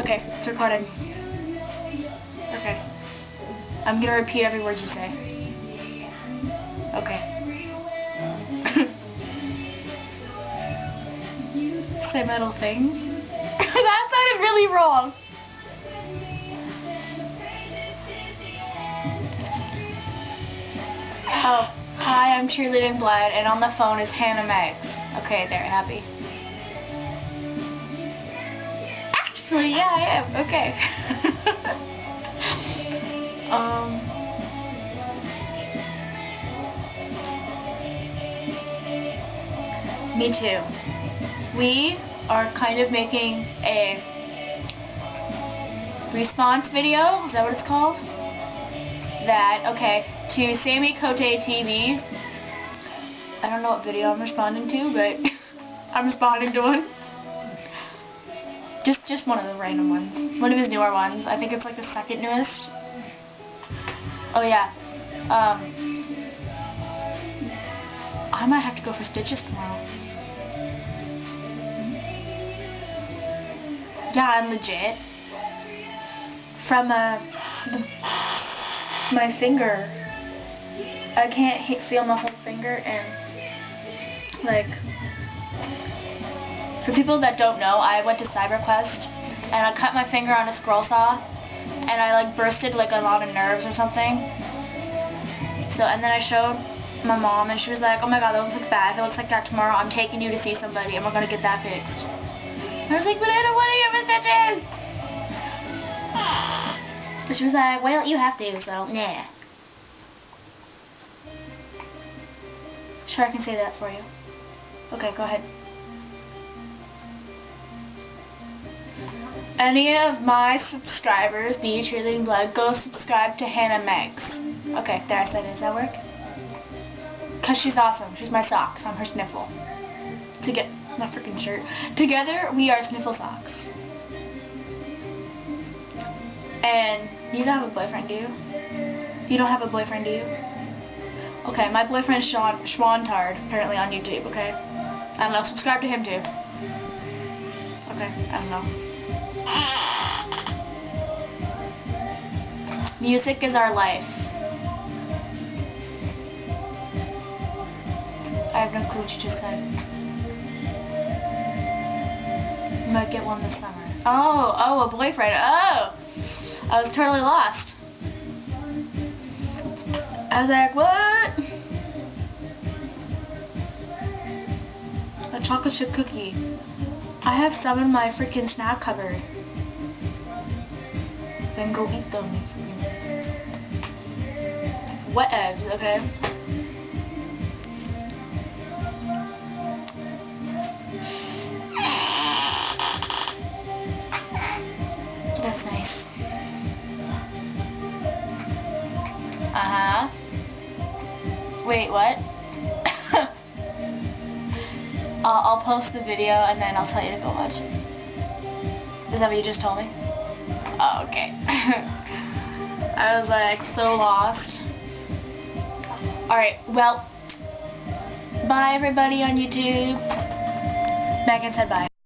Okay, it's recording. Okay. I'm gonna repeat every word you say. Okay. Say my little thing. That sounded really wrong. Oh, hi, I'm Cheerleading Blood, and on the phone is Hannah Meggs. Okay, they're happy. Actually, yeah, I am. Okay. Me too. We are kind of making a response video. Is that what it's called? To Sammy Cote TV. I don't know what video I'm responding to, but I'm responding to one. Just one of the random ones. One of his newer ones. I think it's like the second newest. Oh yeah. I might have to go for stitches tomorrow. Yeah, I'm legit. From my finger. I can't feel my whole finger, and like, for people that don't know, I went to CyberQuest and I cut my finger on a scroll saw, and I like bursted like a lot of nerves or something. So, and then I showed my mom, and she was like, "Oh my god, that looks bad. If it looks like that tomorrow, I'm taking you to see somebody and we're gonna get that fixed." I was like, "But I don't want to get my stitches." She was like, "Well, you have to, so nah." Sure, I can say that for you. Okay, go ahead. Any of my subscribers, be Cheerleading Blood, go subscribe to Hannah Meggs. Okay, there, I said it. Does that work? Because she's awesome. She's my socks. I'm her sniffle. My freaking shirt. Together, we are SniffleSocks. And you don't have a boyfriend, do you? You don't have a boyfriend, do you? Okay, my boyfriend's Schwantard, apparently on YouTube, okay? I don't know, subscribe to him too. Okay, I don't know. Music is our life. I have no clue what you just said. You might get one this summer. Oh, a boyfriend. Oh! I was totally lost. I was like, what? A chocolate chip cookie. I have some in my freaking snack cupboard. Then go eat them. Wet eggs, okay? That's nice. Uh-huh. Wait, what? I'll post the video and then I'll tell you to go watch it. Is that what you just told me? Oh, okay. I was like so lost. Alright, well, bye everybody on YouTube. Megan said bye.